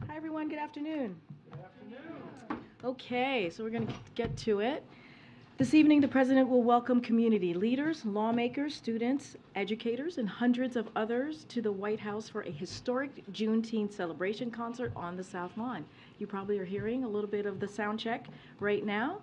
Hi, everyone. Good afternoon. Good afternoon. Okay, so we're going to get to it. This evening, the President will welcome community leaders, lawmakers, students, educators, and hundreds of others to the White House for a historic Juneteenth celebration concert on the South Lawn. You probably are hearing a little bit of the sound check right now.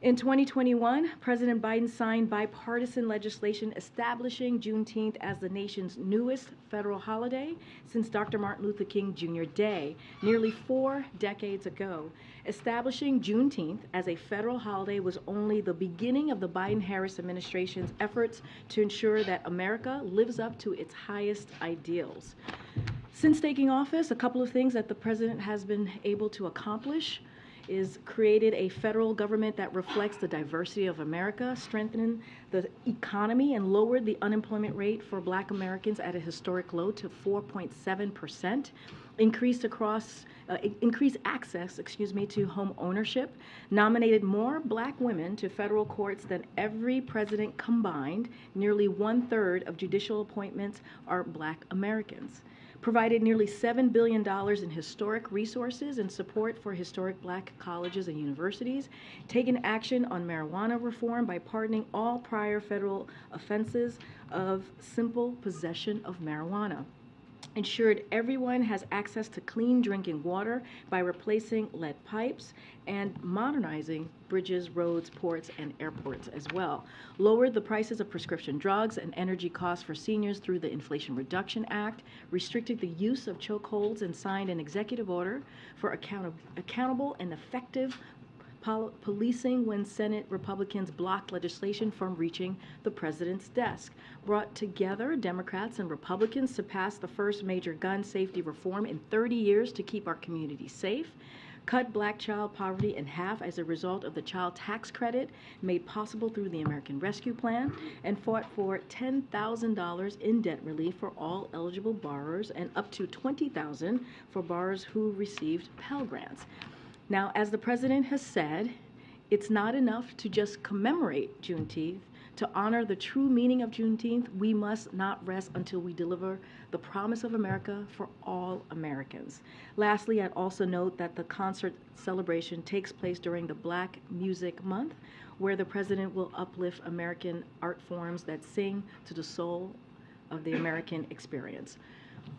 In 2021, President Biden signed bipartisan legislation establishing Juneteenth as the nation's newest federal holiday since Dr. Martin Luther King Jr. Day, nearly 4 decades ago. Establishing Juneteenth as a federal holiday was only the beginning of the Biden-Harris administration's efforts to ensure that America lives up to its highest ideals. Since taking office, a couple of things that the president has been able to accomplish is created a federal government that reflects the diversity of America, strengthened the economy, and lowered the unemployment rate for Black Americans at a historic low to 4.7%, increased access, to home ownership, nominated more Black women to federal courts than every president combined. Nearly 1/3 of judicial appointments are Black Americans. Provided nearly $7 billion in historic resources and support for historic Black colleges and universities, taken action on marijuana reform by pardoning all prior federal offenses of simple possession of marijuana. Ensured everyone has access to clean drinking water by replacing lead pipes and modernizing bridges, roads, ports, and airports as well. Lowered the prices of prescription drugs and energy costs for seniors through the Inflation Reduction Act, restricted the use of chokeholds, and signed an executive order for accountable and effective policing when Senate Republicans blocked legislation from reaching the president's desk. Brought together Democrats and Republicans to pass the first major gun safety reform in 30 years to keep our communities safe. Cut Black child poverty in half as a result of the child tax credit made possible through the American Rescue Plan, and fought for $10,000 in debt relief for all eligible borrowers and up to $20,000 for borrowers who received Pell Grants. Now, as the president has said, it's not enough to just commemorate Juneteenth. To honor the true meaning of Juneteenth, we must not rest until we deliver the promise of America for all Americans. Lastly, I'd also note that the concert celebration takes place during the Black Music Month, where the president will uplift American art forms that sing to the soul of the American experience.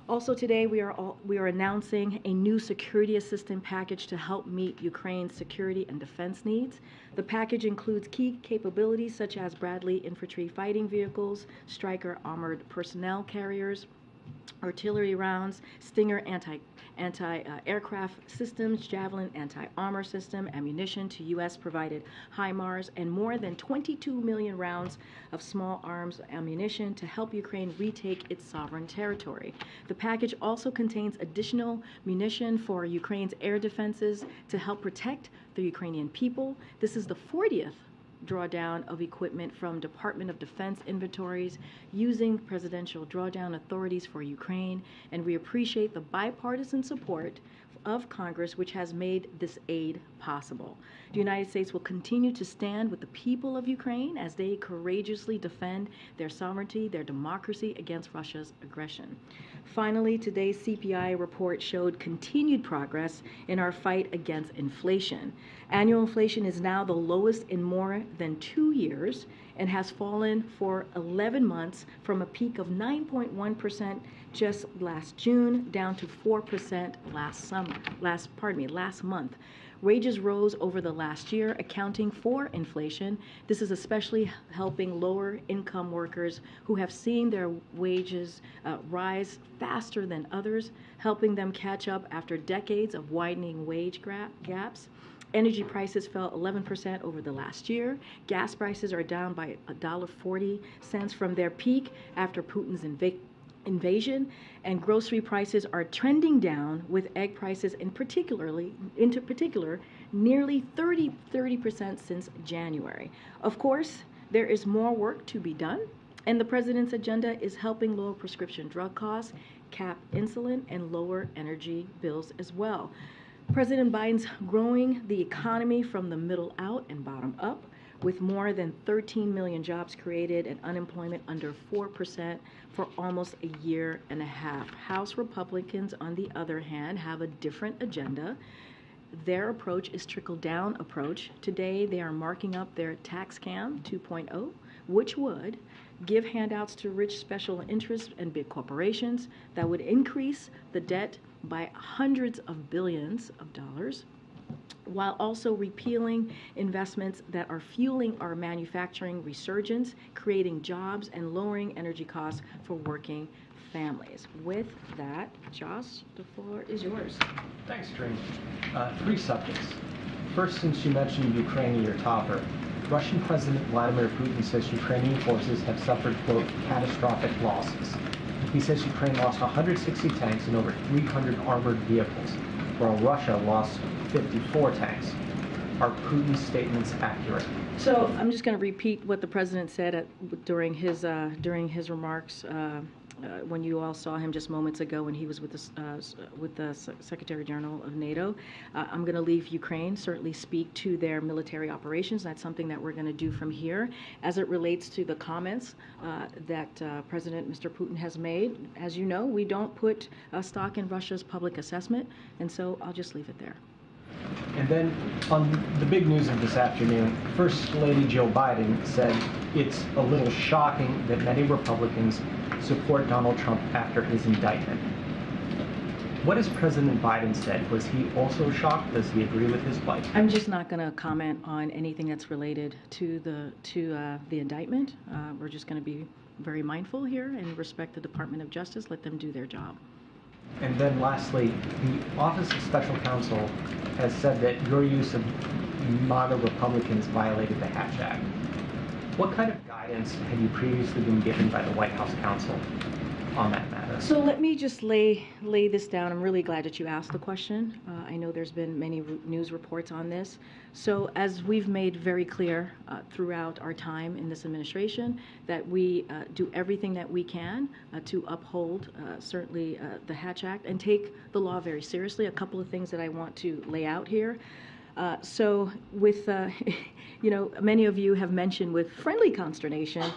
Also today, we are announcing a new security assistance package to help meet Ukraine's security and defense needs. The package includes key capabilities such as Bradley infantry fighting vehicles, Stryker armored personnel carriers, artillery rounds, Stinger anti-aircraft systems, Javelin anti-armor system, ammunition to U.S.-provided HIMARS, and more than 22 million rounds of small arms ammunition to help Ukraine retake its sovereign territory. The package also contains additional munition for Ukraine's air defenses to help protect the Ukrainian people. This is the 40th drawdown of equipment from Department of Defense inventories using presidential drawdown authorities for Ukraine, and we appreciate the bipartisan support of Congress, which has made this aid possible. The United States will continue to stand with the people of Ukraine as they courageously defend their sovereignty, their democracy against Russia's aggression. Finally, today's CPI report showed continued progress in our fight against inflation. Annual inflation is now the lowest in more than 2 years and has fallen for 11 months from a peak of 9.1% just last June, down to 4% last month. Wages rose over the last year, accounting for inflation. This is especially helping lower income workers who have seen their wages rise faster than others, helping them catch up after decades of widening wage gaps. Energy prices fell 11% over the last year. Gas prices are down by $1.40 from their peak after Putin's invasion, and grocery prices are trending down, with egg prices in particular nearly 30% since January. Of course, there is more work to be done, and the president's agenda is helping lower prescription drug costs, cap insulin, and lower energy bills as well. President Biden's growing the economy from the middle out and bottom up, with more than 13 million jobs created and unemployment under 4% for almost a year and a half. House Republicans, on the other hand, have a different agenda. Their approach is trickle-down approach. Today, they are marking up their tax cam 2.0, which would give handouts to rich special interests and big corporations that would increase the debt by hundreds of billions of dollars, while also repealing investments that are fueling our manufacturing resurgence, creating jobs, and lowering energy costs for working families. With that, Josh, the floor is yours. Thanks, Karine. 3 subjects. First, since you mentioned Ukraine in your topper, Russian President Vladimir Putin says Ukrainian forces have suffered, quote, catastrophic losses. He says Ukraine lost 160 tanks and over 300 armored vehicles, while Russia lost 54 tanks. Are Putin's statements accurate? So I'm just going to repeat what the president said during his remarks when you all saw him just moments ago when he was with the Secretary General of NATO. I'm going to leave Ukraine certainly speak to their military operations. That's something that we're going to do from here. As it relates to the comments that President Mr. Putin has made, as you know, we don't put stock in Russia's public assessment, and so I'll just leave it there. And then on the big news of this afternoon, First Lady Joe Biden said it's a little shocking that many Republicans support Donald Trump after his indictment. What has President Biden said? Was he also shocked? Does he agree with his plight? I'm just not going to comment on anything that's related to the indictment. We're just going to be very mindful here and respect the Department of Justice. Let them do their job. And then lastly, the Office of Special Counsel has said that your use of MAGA Republicans violated the Hatch Act. What kind of guidance had you previously been given by the White House counsel on that matter? So let me just lay this down. I'm really glad that you asked the question. I know there's been many news reports on this. So as we've made very clear throughout our time in this administration, that we do everything that we can to uphold certainly the Hatch Act and take the law very seriously. A couple of things that I want to lay out here. So with, many of you have mentioned with friendly consternation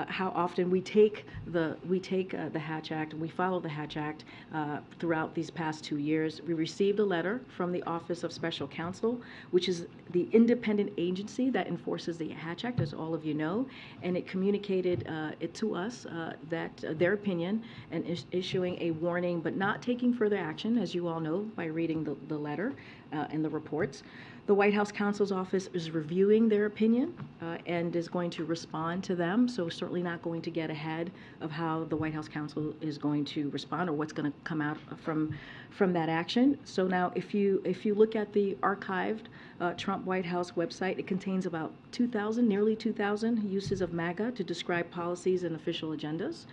how often we take the Hatch Act and we follow the Hatch Act throughout these past 2 years. We received a letter from the Office of Special Counsel, which is the independent agency that enforces the Hatch Act, as all of you know, and it communicated it to us that their opinion and issuing a warning, but not taking further action, as you all know by reading the letter and the reports. The White House counsel's office is reviewing their opinion and is going to respond to them. So certainly not going to get ahead of how the White House counsel is going to respond or what's going to come out from that action. So now, if you look at the archived Trump White House website, it contains about nearly 2,000 uses of MAGA to describe policies and official agendas.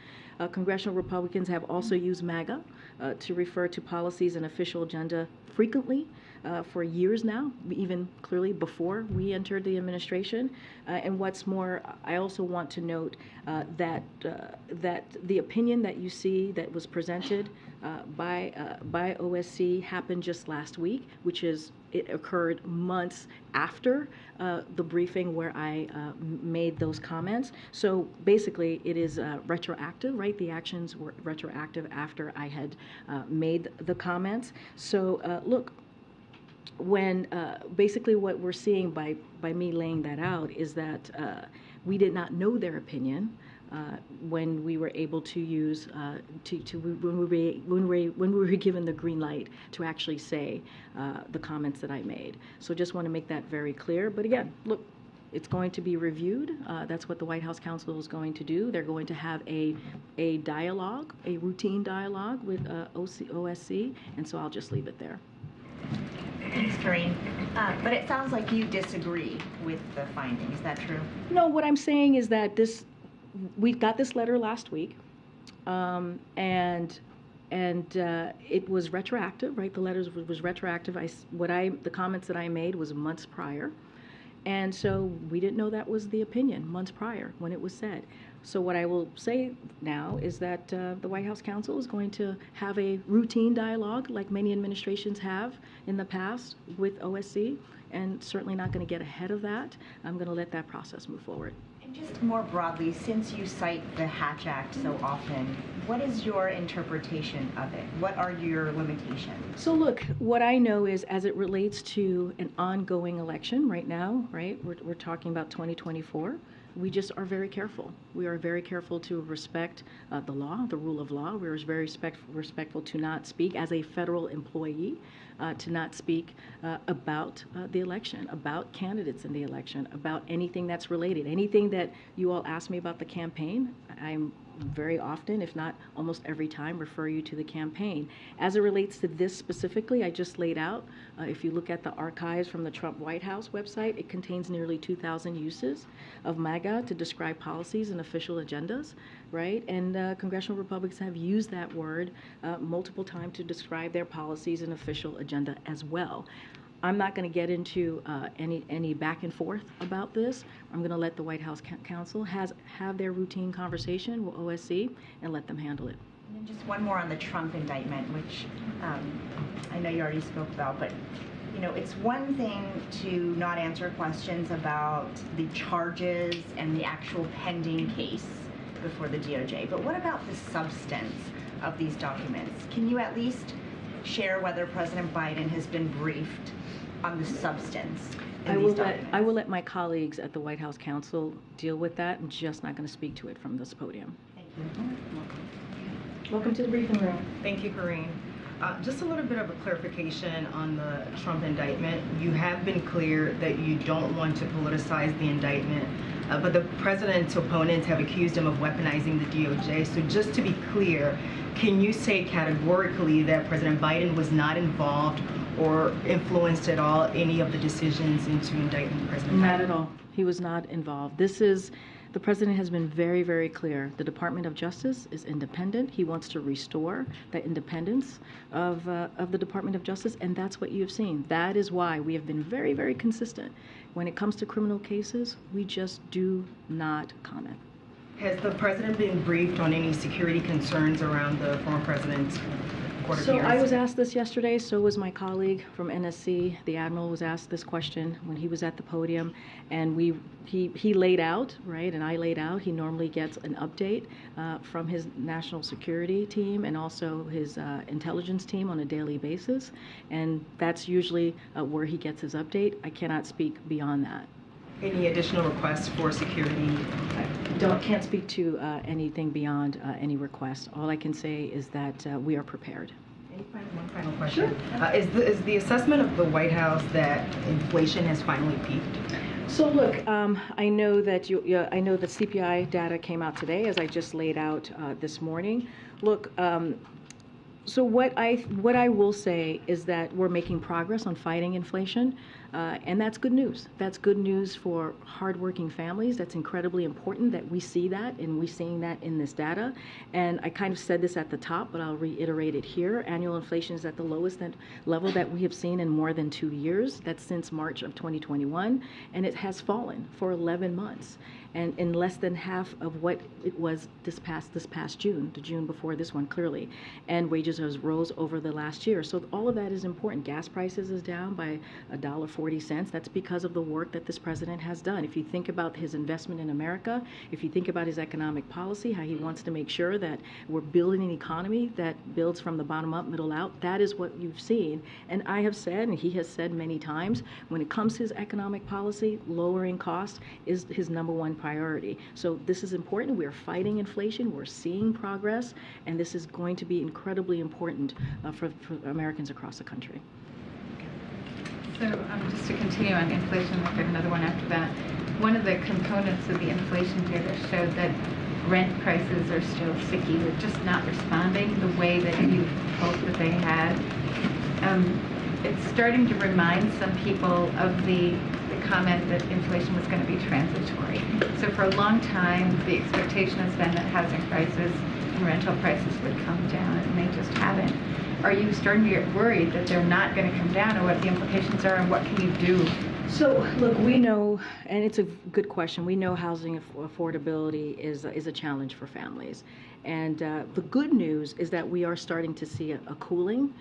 Congressional Republicans have also used MAGA to refer to policies and official agenda frequently for years now, even clearly before we entered the administration. And what's more, I also want to note that the opinion that you see that was presented by OSC happened just last week, which is it occurred months after the briefing where I made those comments. So basically, it is retroactive, right? The actions were retroactive after I had made the comments. So look, when basically what we're seeing by me laying that out is that we did not know their opinion when we were able to use when we were given the green light to actually say the comments that I made. So just want to make that very clear. But again, look, it's going to be reviewed. That's what the White House counsel is going to do. They're going to have a dialogue, a routine dialogue with OSC, and so I'll just leave it there. Thanks, Karine. But it sounds like you disagree with the finding. Is that true? No, what I'm saying is that we got this letter last week, and it was retroactive, right? The letter was retroactive. The comments that I made was months prior. And so we didn't know that was the opinion months prior when it was said. So what I will say now is that the White House counsel is going to have a routine dialogue like many administrations have in the past with OSC, and certainly not going to get ahead of that. I'm going to let that process move forward. And just more broadly, since you cite the Hatch Act so often, what is your interpretation of it? What are your limitations? So look, what I know is as it relates to an ongoing election right now, right, we're talking about 2024, we just are very careful. We are very careful to respect the law, the rule of law. We're very respectful to not speak as a federal employee, to not speak about the election, about candidates in the election, about anything that's related. Anything that you all ask me about the campaign, I'm very often, if not almost every time, refer you to the campaign. As it relates to this specifically, I just laid out, if you look at the archives from the Trump White House website, it contains nearly 2,000 uses of MAGA to describe policies and official agendas, right? And congressional Republicans have used that word multiple times to describe their policies and official agenda as well. I'm not going to get into any back and forth about this. I'm going to let the White House counsel have their routine conversation with OSC and let them handle it. And then just one more on the Trump indictment, which I know you already spoke about, but you know, it's one thing to not answer questions about the charges and the actual pending case before the DOJ, but what about the substance of these documents? Can you at least share whether President Biden has been briefed on the substance in these documents? I will let my colleagues at the White House counsel deal with that. I'm just not going to speak to it from this podium. Thank you. Welcome to the briefing room. Thank you, Karine. Just a little bit of a clarification on the Trump indictment. You have been clear that you don't want to politicize the indictment, but the president's opponents have accused him of weaponizing the DOJ. So just to be clear, can you say categorically that President Biden was not involved or influenced at all any of the decisions into indicting President Biden? Not at all. He was not involved. The president has been very, very clear. The Department of Justice is independent. He wants to restore the independence of the Department of Justice, and that's what you have seen. That is why we have been very, very consistent. When it comes to criminal cases, we just do not comment. Has the president been briefed on any security concerns around the former president's court So appearance? I was asked this yesterday, so was my colleague from NSC. The Admiral was asked this question when he was at the podium, and he laid out, right, and I laid out, he normally gets an update from his national security team and also his intelligence team on a daily basis, and that's usually where he gets his update. I cannot speak beyond that. Any additional requests for security? Can't speak to anything beyond any request. All I can say is that we are prepared. One final question. Sure. Is the assessment of the White House that inflation has finally peaked? So look, I know that I know that CPI data came out today, as I just laid out this morning. Look. So what I will say is that we're making progress on fighting inflation, and that's good news. That's good news for hardworking families. That's incredibly important that we see that, and we're seeing that in this data. And I kind of said this at the top, but I'll reiterate it here. Annual inflation is at the lowest level that we have seen in more than 2 years. That's since March of 2021, and it has fallen for 11 months. And in less than half of what it was this past June, the June before this one, clearly. And wages has rose over the last year. So all of that is important. Gas prices is down by $1.40. That's because of the work that this president has done. If you think about his investment in America, if you think about his economic policy, how he wants to make sure that we're building an economy that builds from the bottom up, middle out, that is what you've seen. And I have said, and he has said many times, when it comes to his economic policy, lowering costs is his #1 priority. So this is important. We're fighting inflation. We're seeing progress, and this is going to be incredibly important for Americans across the country. So just to continue on inflation, I've got another one after that. One of the components of the inflation data showed that rent prices are still sticky. They're just not responding the way that you hoped that they had. It's starting to remind some people of the comment that inflation was going to be transitory. So for a long time, the expectation has been that housing prices and rental prices would come down, and they just haven't. Are you starting to get worried that they're not going to come down, or what the implications are, and what can you do? So, look, we know, and it's a good question, we know housing affordability is a challenge for families. And the good news is that we are starting to see a cooling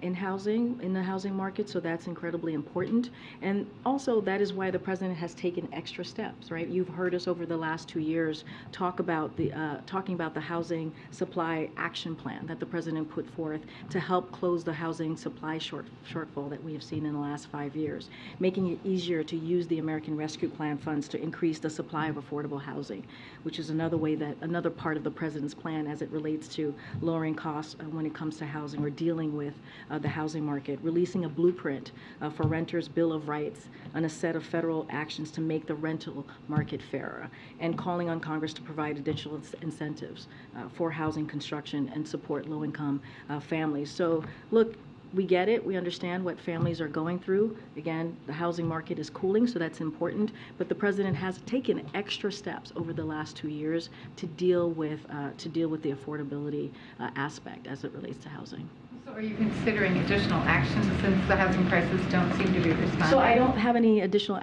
in the housing market, so that's incredibly important. And also, that is why the president has taken extra steps, right? You've heard us over the last 2 years talking about the housing supply action plan that the president put forth to help close the housing supply shortfall that we have seen in the last 5 years, making it easier to use the American Rescue Plan funds to increase the supply of affordable housing, which is another part of the president's plan as it relates to lowering costs when it comes to housing or dealing with the housing market, releasing a blueprint for renters' Bill of Rights and a set of federal actions to make the rental market fairer, and calling on Congress to provide additional incentives for housing construction and support low-income families. So, look, we get it. We understand what families are going through. Again, the housing market is cooling, so that's important. But the president has taken extra steps over the last 2 years to deal with the affordability aspect as it relates to housing. So are you considering additional actions since the housing prices don't seem to be responding? So I don't have any additional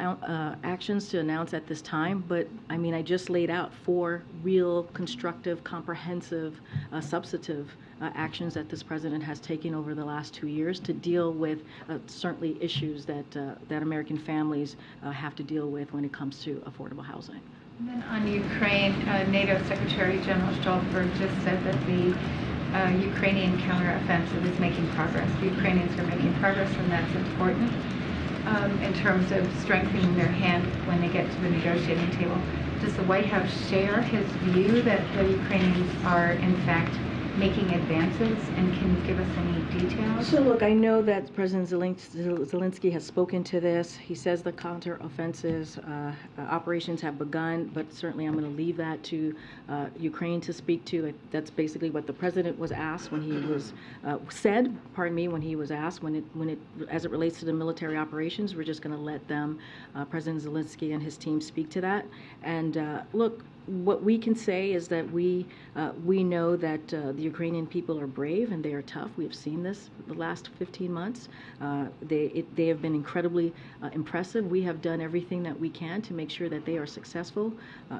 actions to announce at this time, but I mean, I just laid out 4 real, constructive, comprehensive, substantive actions that this president has taken over the last 2 years to deal with certainly issues that American families have to deal with when it comes to affordable housing. And then on Ukraine, NATO Secretary General Stoltenberg just said that the Ukrainian counteroffensive is making progress. The Ukrainians are making progress, and that's important in terms of strengthening their hand when they get to the negotiating table. Does the White House share his view that the Ukrainians are, in fact, making advances, and can you give us any details? So look, I know that President Zelensky has spoken to this. He says the counteroffensive operations have begun, but certainly I'm going to leave that to Ukraine to speak to. That's basically what the president was asked when he was when he was asked as it relates to the military operations. We're just going to let them, President Zelensky and his team, speak to that. And look, what we can say is that we know that the Ukrainian people are brave and they are tough. We have seen this the last 15 months. They have been incredibly impressive. We have done everything that we can to make sure that they are successful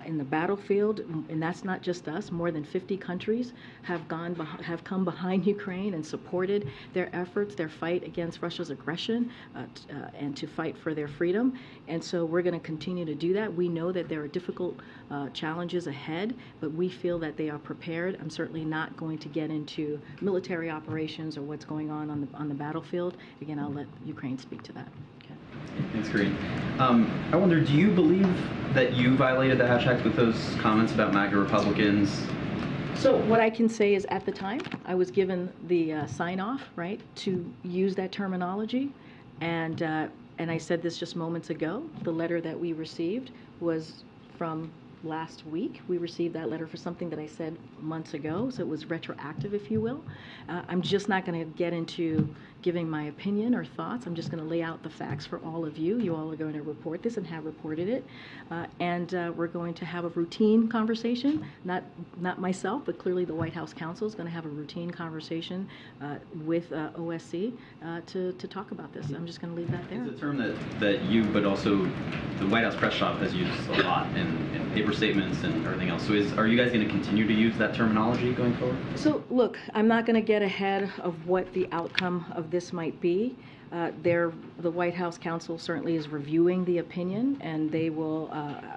in the battlefield, and that's not just us. More than 50 countries have come behind Ukraine and supported their efforts, their fight against Russia's aggression, and to fight for their freedom. And so we're going to continue to do that. We know that there are difficult challenges ahead, but we feel that they are prepared. I'm certainly not going to get into military operations or what's going on the battlefield. Again, I'll let Ukraine speak to that. Okay. Thanks, Karine. I wonder, do you believe that you violated the Hatch Act with those comments about MAGA Republicans? So what I can say is, at the time, I was given the sign-off, right, to use that terminology, and I said this just moments ago. The letter that we received was from last week. We received that letter for something that I said months ago, so it was retroactive, if you will. I'm just not going to get into giving my opinion or thoughts. I'm just going to lay out the facts for all of you. You all are going to report this and have reported it. And we're going to have a routine conversation, not myself, but clearly the White House counsel is going to have a routine conversation with OSC to talk about this. I'm just going to leave that there. It's a term that you, but also the White House press shop has used a lot in paper statements and everything else. So are you guys going to continue to use that terminology going forward? So look, I'm not going to get ahead of what the outcome of this might be. The White House counsel certainly is reviewing the opinion, and they will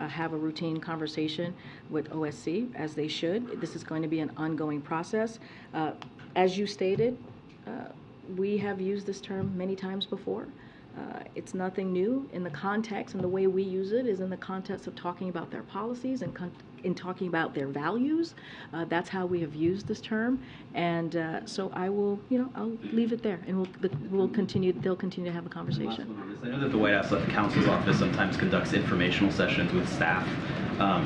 have a routine conversation with OSC, as they should. This is going to be an ongoing process. As you stated, we have used this term many times before. It's nothing new in the context, and the way we use it is in the context of talking about their policies and in talking about their values. That's how we have used this term, and so I will, I'll leave it there, and we'll continue. They'll continue to have a conversation. I know that the White House Counsel's Office sometimes conducts informational sessions with staff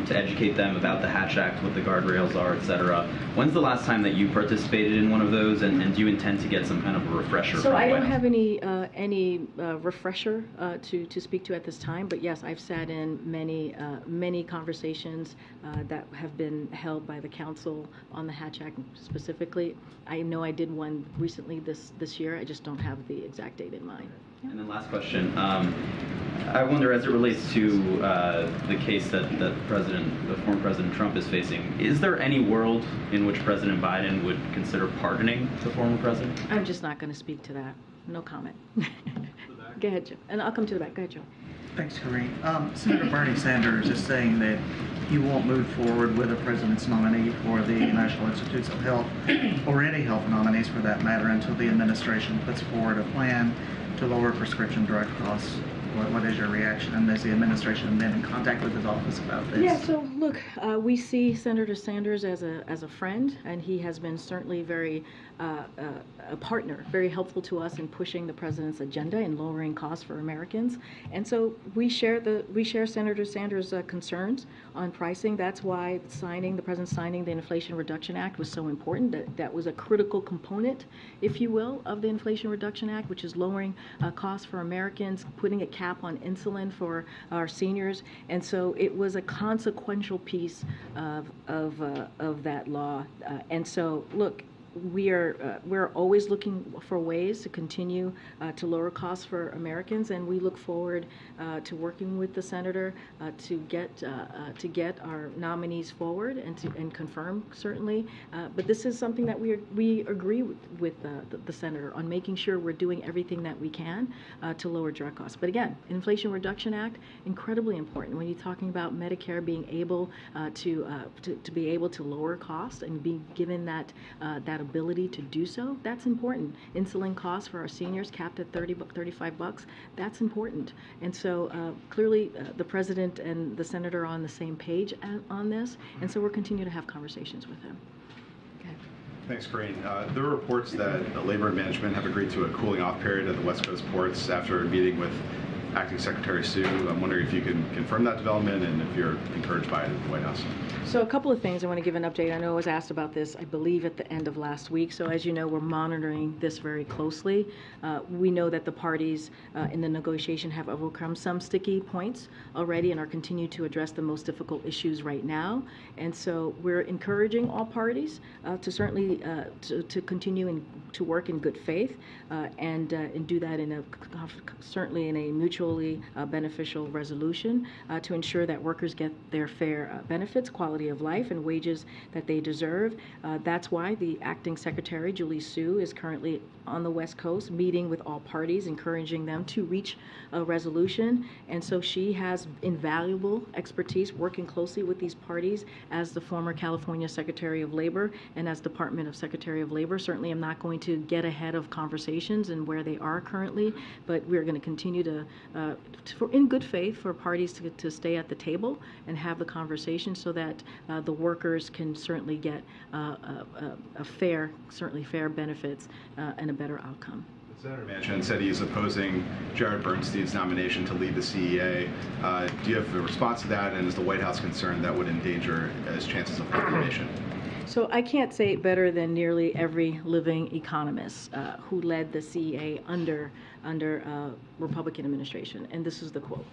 to educate them about the Hatch Act, what the guardrails are, etc. When's the last time that you participated in one of those, and do you intend to get some kind of a refresher? So from I the don't White House? have any refresher to speak to at this time, but yes, I've sat in many conversations that have been held by the Council on the Hatch Act specifically. I know I did one recently this year. I just don't have the exact date in mind. And then last question. I wonder, as it relates to the case that the former President Trump is facing, is there any world in which President Biden would consider pardoning the former president? I'm just not going to speak to that. No comment. Go ahead, Joe. And I'll come to the back. Go ahead, Joe. Thanks, Karine. Senator Bernie Sanders is saying that he won't move forward with a president's nominee for the National Institutes of Health, or any health nominees for that matter, until the administration puts forward a plan to lower prescription drug costs. What is your reaction? And has the administration been in contact with his office about this? Yeah, so look, we see Senator Sanders as a friend, and he has been certainly very a partner, very helpful to us in pushing the president's agenda and lowering costs for Americans. And so we share Senator Sanders' concerns on pricing. That's why the president signing the Inflation Reduction Act was so important. That was a critical component, if you will, of the Inflation Reduction Act, which is lowering costs for Americans, putting a cap on insulin for our seniors. And so it was a consequential piece of that law. And so, look, we're always looking for ways to continue to lower costs for Americans, and we look forward to working with the senator to get our nominees forward and confirm, certainly. But this is something that we agree with the senator on, making sure we're doing everything that we can to lower drug costs. But again, Inflation Reduction Act, incredibly important when you're talking about Medicare being able to be able to lower costs and being given that ability to do so. That's important. Insulin costs for our seniors capped at $35. That's important. And so clearly the president and the senator are on the same page on this, and so we're continuing to have conversations with him. Okay. Thanks, Karine. There are reports that labor and management have agreed to a cooling off period at the West Coast ports after a meeting with Acting Secretary Sue. I'm wondering if you can confirm that development and if you're encouraged by it at the White House. So a couple of things I want to give an update. I know I was asked about this, I believe, at the end of last week. So as you know, we're monitoring this very closely. We know that the parties in the negotiation have overcome some sticky points already and are continuing to address the most difficult issues right now. And so we're encouraging all parties to certainly to continue to work in good faith and do that certainly in a mutually beneficial resolution to ensure that workers get their fair benefits, quality of life, and wages that they deserve. That's why the acting secretary, Julie Sue, is currently on the West Coast meeting with all parties, encouraging them to reach a resolution. And so she has invaluable expertise working closely with these parties as the former California Secretary of Labor and as Department of Secretary of Labor. Certainly I'm not going to get ahead of conversations and where they are currently, but we're going to continue to in good faith, for parties to stay at the table and have the conversation so that the workers can certainly get fair benefits and a better outcome. Senator Manchin said he is opposing Jared Bernstein's nomination to lead the CEA. Do you have a response to that, and is the White House concerned that would endanger his chances of confirmation? So I can't say it better than nearly every living economist who led the CEA under Republican administration, and this is the quote.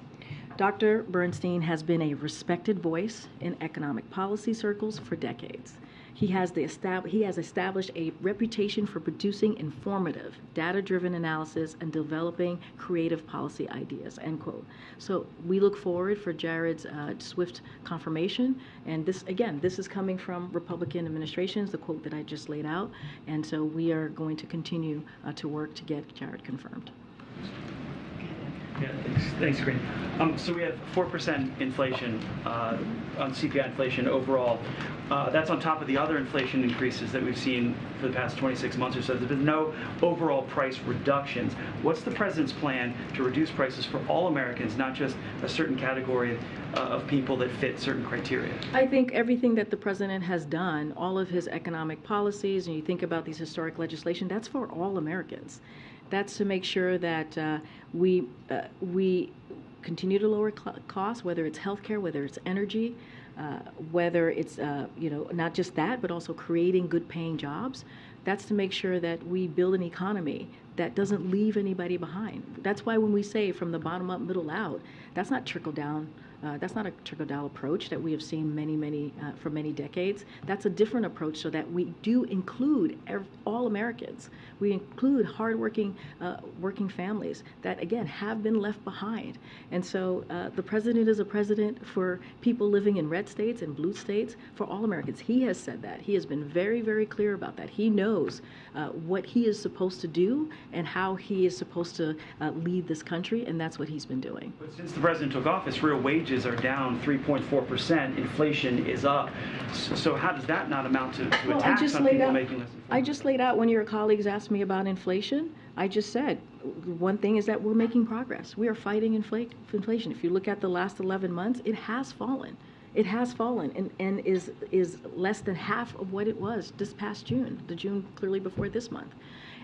Dr. Bernstein has been a respected voice in economic policy circles for decades. He has established a reputation for producing informative, data-driven analysis and developing creative policy ideas, end quote. So we look forward for Jared's swift confirmation. And this is coming from Republican administrations, the quote that I just laid out. And so we are going to continue to work to get Jared confirmed. Yeah, thanks, Karine. So we have 4% inflation on CPI inflation overall. That's on top of the other inflation increases that we've seen for the past 26 months or so. There's been no overall price reductions. What's the president's plan to reduce prices for all Americans, not just a certain category of people that fit certain criteria? I think everything that the president has done, all of his economic policies, and you think about these historic legislation, that's for all Americans. That's to make sure that we continue to lower costs, whether it's healthcare, whether it's energy, whether it's not just that, but also creating good-paying jobs. That's to make sure that we build an economy that doesn't leave anybody behind. That's why when we say from the bottom up, middle out, that's not trickle down. That's not a trickle-down approach that we have seen for many decades. That's a different approach so that we do include all Americans. We include hardworking, working families that, again, have been left behind. And so the president is a president for people living in red states and blue states, for all Americans. He has said that. He has been very, very clear about that. He knows what he is supposed to do and how he is supposed to lead this country, and that's what he's been doing. But since the president took office, real wages are down 3.4%. Inflation is up. So how does that not amount to a tax on people making less than $400? I just laid out when your colleagues asked me about inflation. I just said one thing is that we're making progress. We are fighting inflation. If you look at the last 11 months, it has fallen. It has fallen and is less than half of what it was this past June, the June clearly before this month.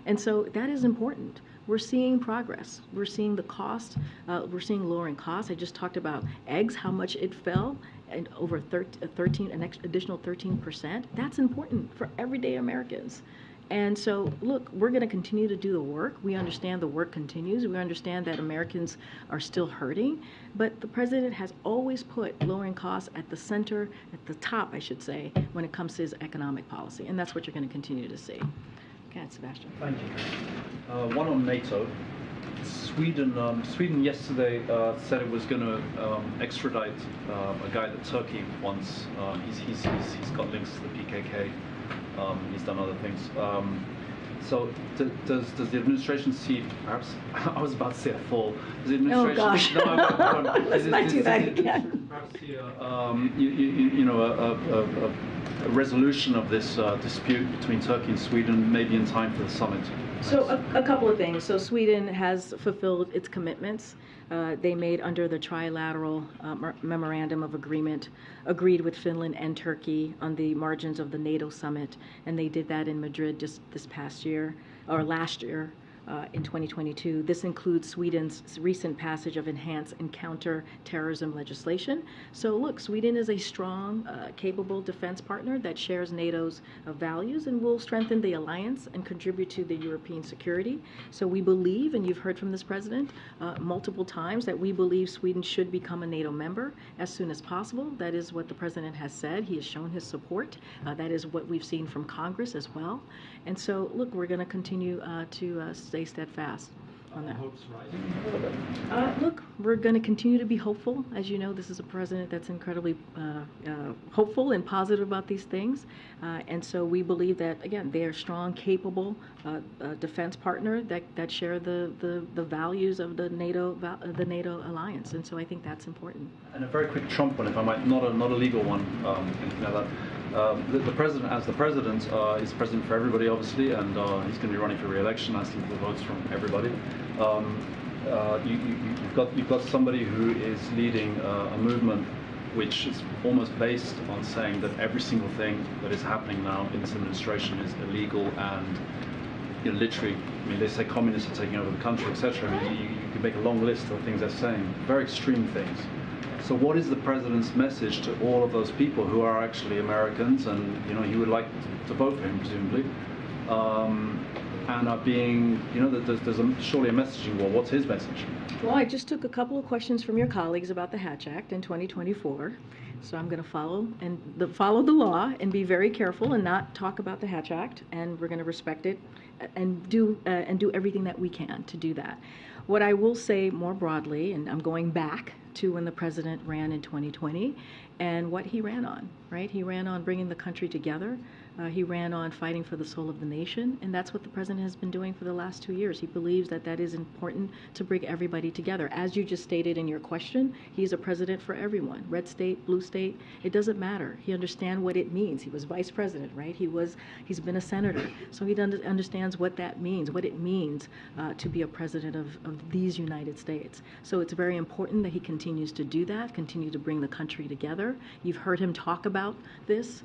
And so that is important. We're seeing progress. We're seeing the cost. We're seeing lowering costs. I just talked about eggs, how much it fell, and over an additional 13%. That's important for everyday Americans. And so, look, we're going to continue to do the work. We understand the work continues. We understand that Americans are still hurting. But the president has always put lowering costs at the center, at the top, I should say, when it comes to his economic policy. And that's what you're going to continue to see. Okay, Sebastian. Thank you. One on NATO. Sweden yesterday said it was going to extradite a guy that Turkey wants. He's got links to the PKK. He's done other things. So does the administration see, perhaps, I was about to say a fall. Does the administration, oh gosh, no, let's not do that again. Perhaps see a resolution of this dispute between Turkey and Sweden, maybe in time for the summit? So a couple of things. So Sweden has fulfilled its commitments. They made under the trilateral memorandum of agreement, agreed with Finland and Turkey on the margins of the NATO summit, and they did that in Madrid just this past year, or last year. In 2022. This includes Sweden's recent passage of enhanced and counter-terrorism legislation. So look, Sweden is a strong, capable defense partner that shares NATO's values and will strengthen the alliance and contribute to the European security. So we believe, and you've heard from this president multiple times, that we believe Sweden should become a NATO member as soon as possible. That is what the president has said. He has shown his support. That is what we've seen from Congress as well. And so, look, we're going to continue to stay steadfast on that. Hopes rising? Look, we're going to continue to be hopeful. As you know, this is a president that's incredibly hopeful and positive about these things. And so we believe that, again, they are strong, capable defense partner that share the values of the NATO alliance. And so I think that's important. And a very quick Trump one, if I might, not a legal one, anything like that. The president, as the president, is president for everybody, obviously, and he's going to be running for re-election, asking for votes from everybody. You've got somebody who is leading a movement which is almost based on saying that every single thing that is happening now in this administration is illegal and, literally, I mean, they say communists are taking over the country, etc. I mean, you can make a long list of things they're saying, very extreme things. So what is the president's message to all of those people who are actually Americans and, he would like to vote for him, presumably, and are being, there's surely a messaging war. What's his message? Well, I just took a couple of questions from your colleagues about the Hatch Act in 2024. So I'm going to follow the law and be very careful and not talk about the Hatch Act, and we're going to respect it and do everything that we can to do that. What I will say more broadly, and I'm going back to when the president ran in 2020 and what he ran on, right? He ran on bringing the country together, He ran on fighting for the soul of the nation, and that's what the president has been doing for the last 2 years. He believes that that is important to bring everybody together. As you just stated in your question, he's a president for everyone, red state, blue state, it doesn't matter. He understands what it means. He was vice president, right? He's been a senator, so he understands what that means, what it means to be a president of these United States. So it's very important that he continues to do that, continue to bring the country together. You've heard him talk about this,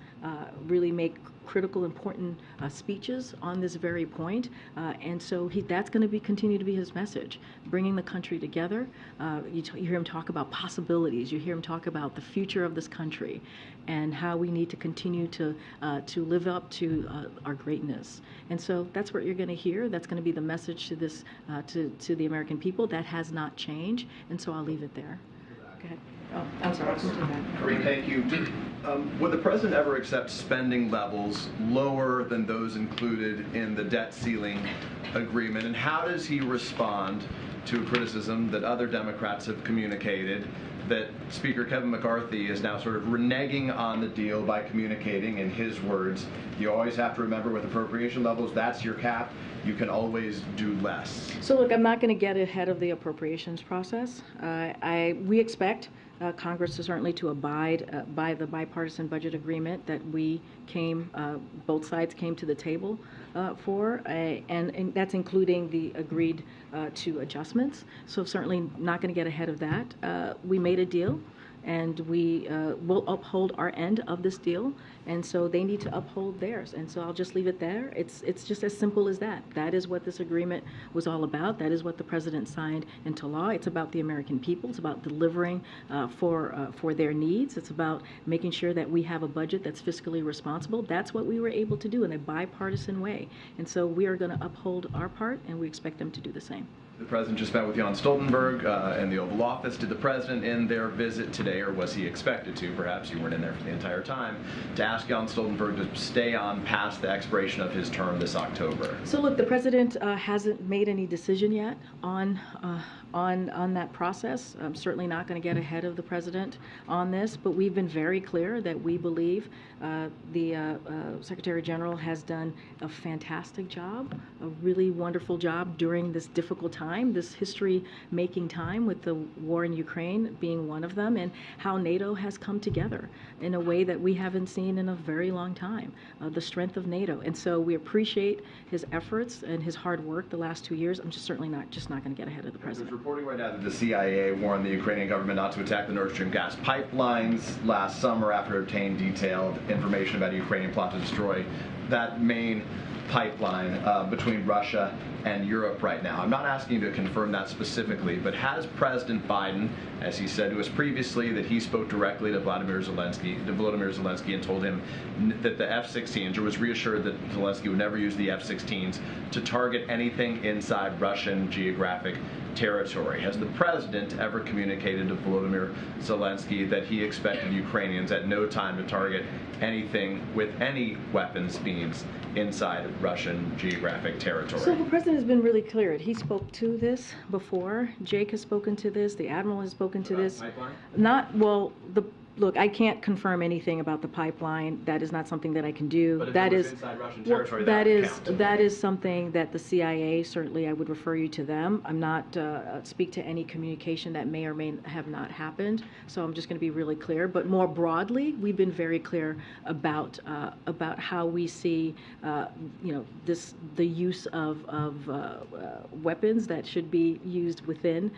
really make critical, important speeches on this very point, and so that's going to continue to be his message, bringing the country together. You hear him talk about possibilities. You hear him talk about the future of this country and how we need to continue to live up to our greatness. And so that's what you're going to hear. That's going to be the message to this to the American people. That has not changed, and so I'll leave it there. Go ahead. Oh, I'm sorry. Karine, thank you. Would the president ever accept spending levels lower than those included in the debt ceiling agreement? And how does he respond to criticism that other Democrats have communicated that Speaker Kevin McCarthy is now sort of reneging on the deal by communicating, in his words, you always have to remember with appropriation levels, that's your cap. You can always do less. So look, I'm not going to get ahead of the appropriations process. We expect Congress to certainly to abide by the bipartisan budget agreement that both sides came to the table for, and that's including the agreed to adjustments. So certainly not going to get ahead of that. We made a deal, and we will uphold our end of this deal, and so they need to uphold theirs. And so I'll just leave it there. It's just as simple as that. That is what this agreement was all about. That is what the president signed into law. It's about the American people. It's about delivering for their needs. It's about making sure that we have a budget that's fiscally responsible. That's what we were able to do in a bipartisan way. And so we are going to uphold our part, and we expect them to do the same. The president just met with Jan Stoltenberg in the Oval Office. Did the president, in their visit today, or was he expected to, perhaps you weren't in there for the entire time, to ask Jan Stoltenberg to stay on past the expiration of his term this October? So look, the president hasn't made any decision yet on that process. I'm certainly not going to get ahead of the president on this, but we've been very clear that we believe the Secretary General has done a fantastic job, a really wonderful job during this difficult time, this history-making time, with the war in Ukraine being one of them, and how NATO has come together in a way that we haven't seen in a very long time, the strength of NATO. And so we appreciate his efforts and his hard work the last 2 years. I'm just certainly not going to get ahead of the president. There's reporting right now that the CIA warned the Ukrainian government not to attack the Nord Stream gas pipelines last summer after it obtained detailed information about a Ukrainian plot to destroy that main pipeline between Russia and Europe right now. I'm not asking you to confirm that specifically, but has President Biden, as he said to us previously, that he spoke directly to Volodymyr Zelensky and told him that the F-16s, or was reassured that Zelensky would never use the F-16s to target anything inside Russian geographic territory? Has the president ever communicated to Volodymyr Zelensky that he expected Ukrainians at no time to target anything with any weapons beams inside Russian geographic territory? So the president has been really clear. He spoke to this before. Jake has spoken to this. The admiral has spoken to this. Pipeline? Look, I can't confirm anything about the pipeline. That is not something that I can do. But if that it was is inside Russian territory, that is something that the CIA, certainly I would refer you to them. I'm not speak to any communication that may or may have not happened. So I'm just going to be really clear. But more broadly, we've been very clear about how we see the use of weapons that should be used within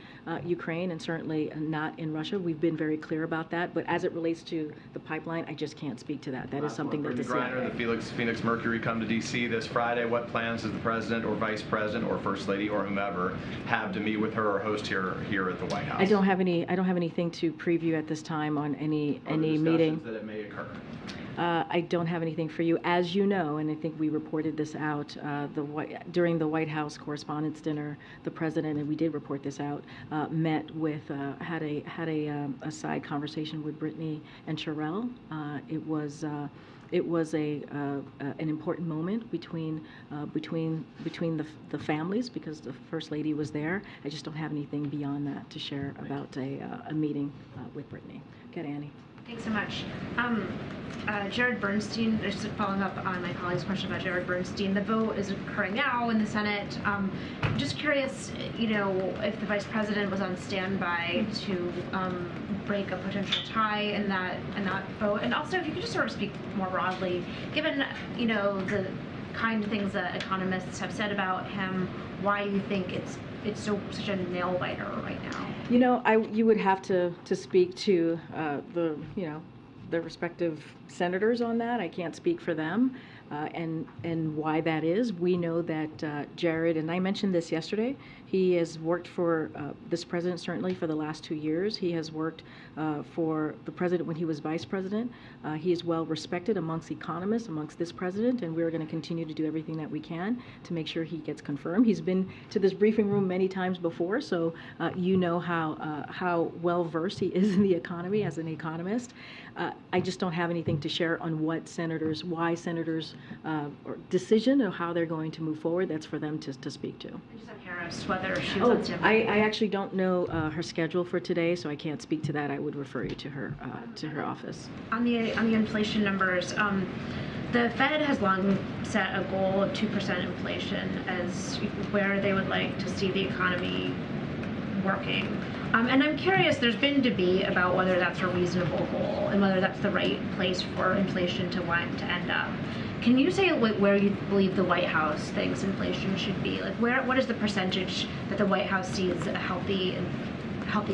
Ukraine and certainly not in Russia. We've been very clear about that. But as it relates to the pipeline, I just can't speak to that. That is something that the CIA. The Phoenix Mercury come to D.C. this Friday. What plans does the president or vice president or first lady or whomever have to meet with her or host here at the White House? I don't have anything to preview at this time on any meeting that it may occur. I don't have anything for you. As you know, and I think we reported this out during the White House Correspondents' Dinner, the president, and we did report this out, met with, had a side conversation with Brittany and Sherelle. It was an important moment between the families, because the First Lady was there. I just don't have anything beyond that to share about a meeting with Brittany. Get Annie. Thanks so much. Jared Bernstein, just following up on my colleague's question about Jared Bernstein, the vote is occurring now in the Senate. Just curious, if the Vice President was on standby to break a potential tie in that vote, and also if you could just sort of speak more broadly, given the kind of things that economists have said about him, why you think it's such a nail biter right now. You would have to speak to the respective senators on that. I can't speak for them and why that is. We know that Jared, and I mentioned this yesterday, he has worked for this president certainly for the last 2 years. He has worked for the president when he was vice president. He is well respected amongst economists, amongst this president, and we're going to continue to do everything that we can to make sure he gets confirmed. He's been to this briefing room many times before, so how well versed he is in the economy as an economist. I just don't have anything to share on why senators' or decision or how they're going to move forward. That's for them to speak to. I just have Harris, whether she was on standby. I actually don't know her schedule for today, so I can't speak to that. I would refer you to her office. On the inflation numbers, the Fed has long set a goal of 2% inflation as where they would like to see the economy working. And I'm curious, there's been debate about whether that's a reasonable goal and whether that's the right place for inflation to end up. Can you say where you believe the White House thinks inflation should be? What is the percentage that the White House sees a healthy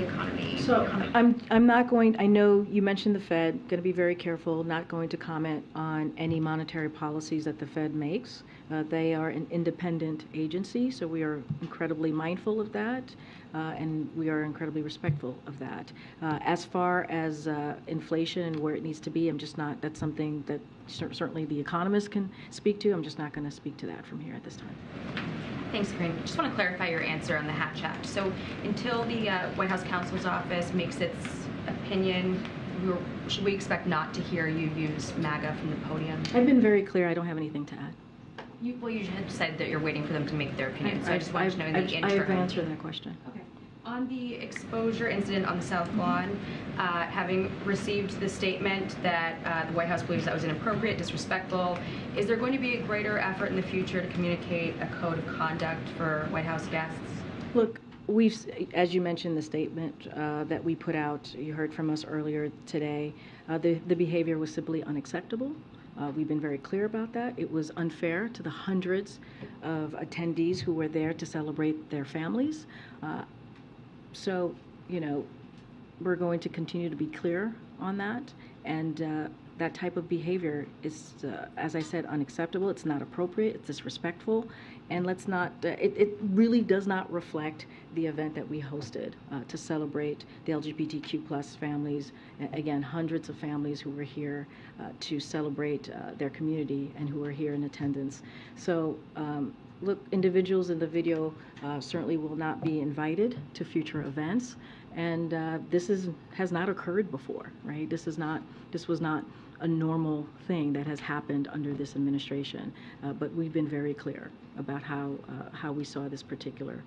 economy? So I'm not going, I know you mentioned the Fed, going to be very careful, not going to comment on any monetary policies that the Fed makes. They are an independent agency, so we are incredibly mindful of that, and we are incredibly respectful of that. As far as inflation and where it needs to be, I'm just not, that's something that certainly the economists can speak to. I'm just not going to speak to that from here at this time. Thanks, Karine. Just want to clarify your answer on the Hatch Act. So until the White House counsel's office makes its opinion, should we expect not to hear you use MAGA from the podium? I've been very clear. I don't have anything to add. You had said that you're waiting for them to make their opinion, so I just wanted to know in the interim. I have answered that question. Okay. On the exposure incident on the South Lawn, having received the statement that the White House believes that was inappropriate, disrespectful, is there going to be a greater effort in the future to communicate a code of conduct for White House guests? Look, as you mentioned, the statement that we put out, you heard from us earlier today, the behavior was simply unacceptable. We've been very clear about that. It was unfair to the hundreds of attendees who were there to celebrate their families. So, we're going to continue to be clear on that. And that type of behavior is, as I said, unacceptable. It's not appropriate. It's disrespectful. And let's not, it really does not reflect the event that we hosted to celebrate the LGBTQ plus families. Again, hundreds of families who were here to celebrate their community and who were here in attendance. So, look, individuals in the video certainly will not be invited to future events, and this has not occurred before, right? This was not a normal thing that has happened under this administration, but we've been very clear about how we saw this particular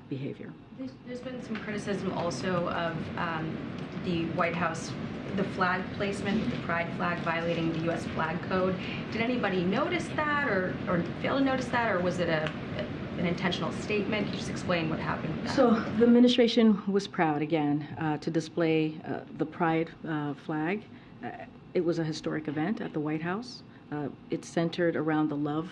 behavior. There's been some criticism also of the White House, the flag placement, the pride flag violating the U.S. flag code. Did anybody notice that or fail to notice that, or was it an intentional statement? Can you just explain what happened with that? So the administration was proud, again, to display the pride flag. It was a historic event at the White House. It's centered around the love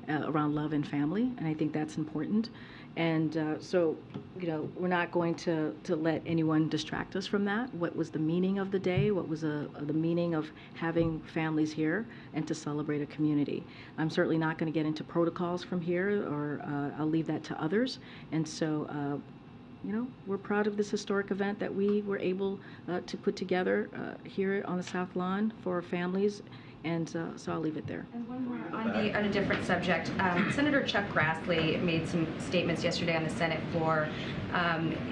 and family, and I think that's important. And so, we're not going to let anyone distract us from that. What was the meaning of the day? What was the meaning of having families here and to celebrate a community? I'm certainly not going to get into protocols from here, or I'll leave that to others. And so, we're proud of this historic event that we were able to put together here on the South Lawn for families And so I'll leave it there. And one more on a different subject. Senator Chuck Grassley made some statements yesterday on the Senate floor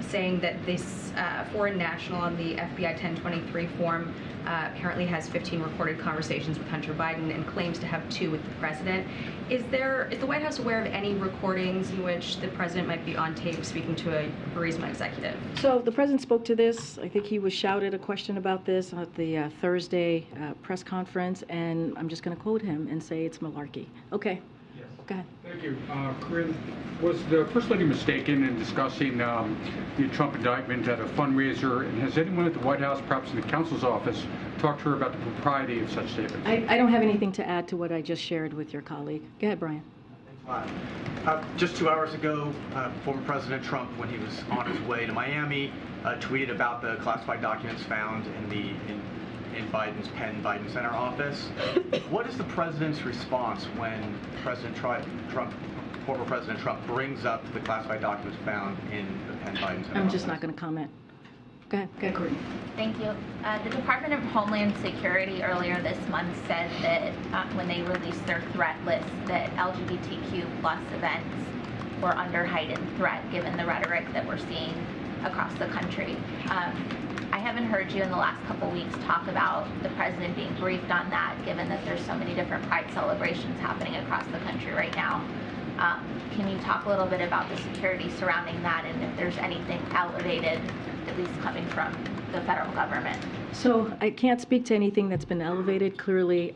saying that this foreign national on the FBI 1023 form apparently has 15 recorded conversations with Hunter Biden and claims to have 2 with the president. Is the White House aware of any recordings in which the president might be on tape speaking to a Burisma executive? So the president spoke to this. I think he was shouted a question about this at the Thursday press conference, and I'm just going to quote him and say it's malarkey. Okay. Yes. Go ahead. Thank you. Karine, was the First Lady mistaken in discussing the Trump indictment at a fundraiser, and has anyone at the White House, perhaps in the counsel's office, talked to her about the propriety of such statements? I don't have anything to add to what I just shared with your colleague. Go ahead, Brian. Thanks a lot. Just 2 hours ago, former President Trump, when he was on his way to Miami, tweeted about the classified documents found in Biden's Penn Biden Center office. What is the president's response when former President Trump brings up the classified documents found in the Penn Biden Center I'm just office? not going to comment. Go ahead, Courtney. Thank you. The Department of Homeland Security earlier this month said that when they released their threat list that LGBTQ plus events were under heightened threat given the rhetoric that we're seeing across the country. I haven't heard you in the last couple weeks talk about the president being briefed on that, given that there's so many different pride celebrations happening across the country right now. Can you talk a little bit about the security surrounding that and if there's anything elevated, at least coming from the federal government? So I can't speak to anything that's been elevated. Clearly,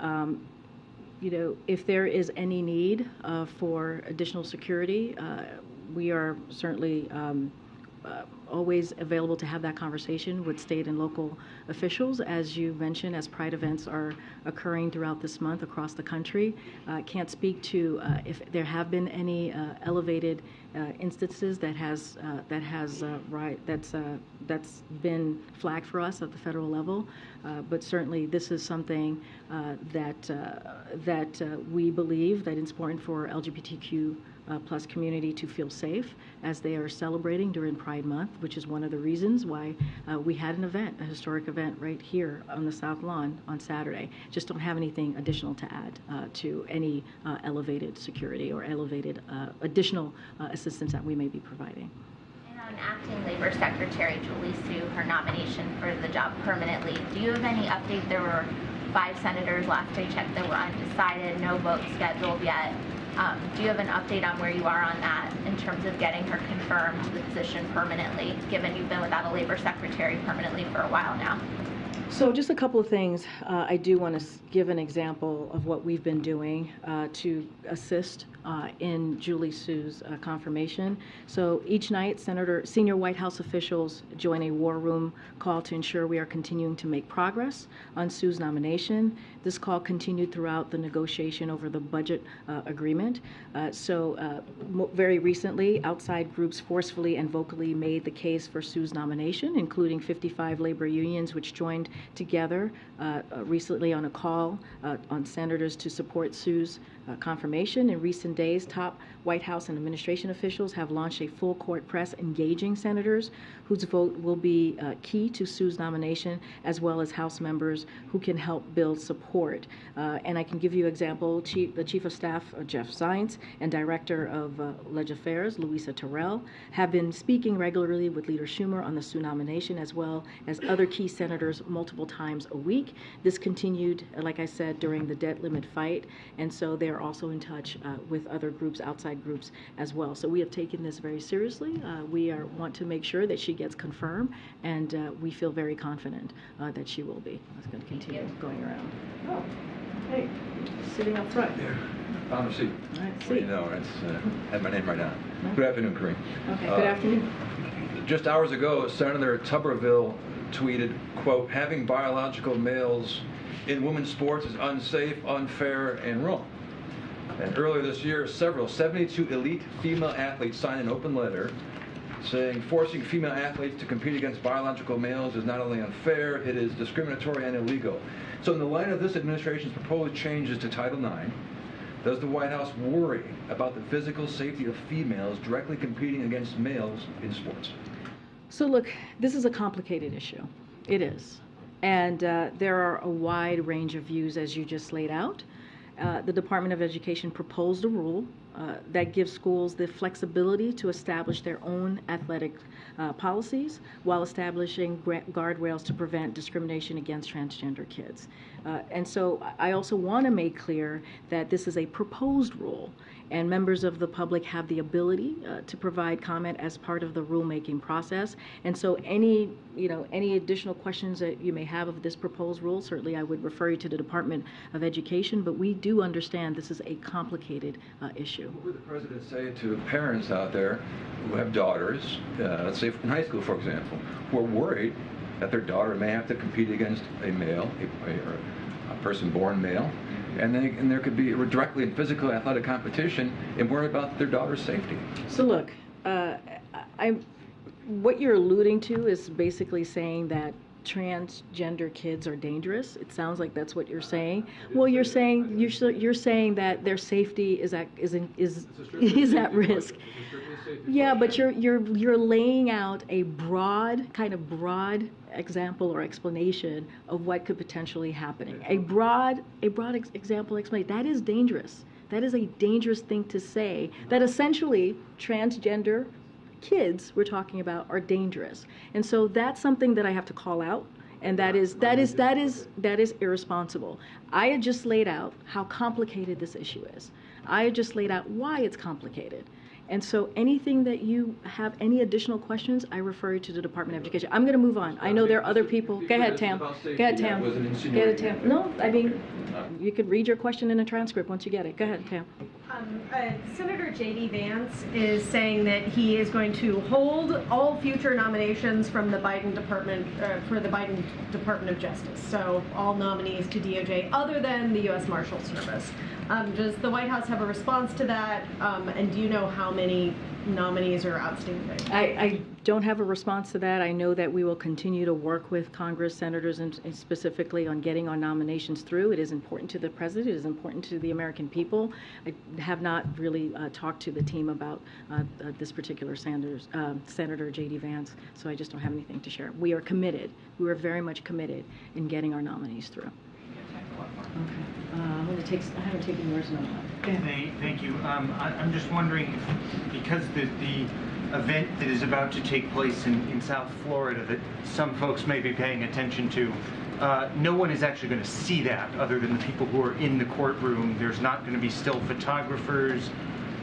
if there is any need for additional security, we are certainly always available to have that conversation with state and local officials. As you mentioned, as Pride events are occurring throughout this month across the country, can't speak to if there have been any elevated instances that's been flagged for us at the federal level. But certainly, this is something that we believe that it's important for LGBTQ plus community to feel safe as they are celebrating during Pride Month, which is one of the reasons why we had an event, a historic event right here on the South Lawn on Saturday. Just don't have anything additional to add to any elevated security or elevated additional assistance that we may be providing. And on Acting Labor Secretary Julie Su, her nomination for the job permanently, do you have any update? There were 5 senators last I checked that were undecided, no vote scheduled yet. Do you have an update on where you are on that in terms of getting her confirmed to the position permanently, given you've been without a labor secretary permanently for a while now? So just a couple of things. I do want to give an example of what we've been doing to assist in Julie Su's confirmation. So each night, senior White House officials join a war room call to ensure we are continuing to make progress on Su's nomination. This call continued throughout the negotiation over the budget agreement. Very recently, outside groups forcefully and vocally made the case for Su's nomination, including 55 labor unions, which joined together recently on a call on senators to support Su's confirmation. In recent days, top White House and administration officials have launched a full court press engaging senators whose vote will be key to Su's nomination, as well as House members who can help build support. And I can give you an example. The Chief of Staff, Jeff Zients, and Director of Leg Affairs, Louisa Terrell, have been speaking regularly with Leader Schumer on the Su nomination, as well as other key senators multiple times a week. This continued, like I said, during the debt limit fight, and so they're also in touch with other groups, outside groups as well. So we have taken this very seriously. We want to make sure that she gets confirmed, and we feel very confident that she will be. It's going to continue going around. Oh, hey, sitting up front. Found a seat. All right, Well, you know, it's had my name right down. Good afternoon, Karine. Okay, good afternoon. Just hours ago, Senator Tuberville tweeted, quote, "Having biological males in women's sports is unsafe, unfair, and wrong." And earlier this year, 72 elite female athletes signed an open letter saying forcing female athletes to compete against biological males is not only unfair, it is discriminatory and illegal. So in the light of this administration's proposed changes to Title IX, does the White House worry about the physical safety of females directly competing against males in sports? So look, this is a complicated issue. It is. And there are a wide range of views, as you just laid out. The Department of Education proposed a rule that gives schools the flexibility to establish their own athletic policies while establishing guardrails to prevent discrimination against transgender kids. And so I also want to make clear that this is a proposed rule, and members of the public have the ability to provide comment as part of the rulemaking process. And so any additional questions that you may have of this proposed rule, certainly I would refer you to the Department of Education, but we do understand this is a complicated issue. What would the President say to parents out there who have daughters, let's say in high school, for example, who are worried that their daughter may have to compete against a male, a person born male, and there could be directly in physical athletic competition and worry about their daughter's safety? So look, what you're alluding to is basically saying that transgender kids are dangerous. It sounds like that's what you're saying. Well, you're saying that their safety is at risk. Yeah, but you're laying out a broad example or explanation of what could potentially happen. A broad example explanation. That is dangerous. That is a dangerous thing to say. That essentially transgender kids we're talking about are dangerous. And so that's something that I have to call out, and that is irresponsible. I had just laid out how complicated this issue is. I had just laid out why it's complicated. And so anything that you have any additional questions, I refer you to the Department of Education. I'm going to move on. I know there are other people. Go ahead, Tam. Go ahead, Tam. Go ahead, Tam. No, I mean, you could read your question in a transcript once you get it. Go ahead, Tam. Senator J.D. Vance is saying that he is going to hold all future nominations from the Biden department for the Biden Department of Justice. So all nominees to DOJ other than the U.S. Marshal Service. Does the White House have a response to that? And do you know how many nominees are outstanding? I don't have a response to that. I know that we will continue to work with Congress, senators, and specifically on getting our nominations through. It is important to the president. It is important to the American people. I have not really talked to the team about this particular Senator J.D. Vance, so I just don't have anything to share. We are committed. We are very much committed in getting our nominees through. Okay. I haven't taken yours now. Thank you. I'm just wondering, because the event that is about to take place in South Florida that some folks may be paying attention to, no one is actually going to see that other than the people who are in the courtroom. There's not going to be still photographers.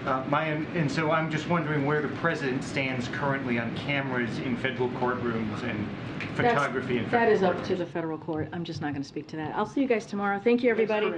And so I'm just wondering where the president stands currently on cameras in federal courtrooms and photography in federal courtrooms. That is up to the federal court. I'm just not going to speak to that. I'll see you guys tomorrow. Thank you, everybody.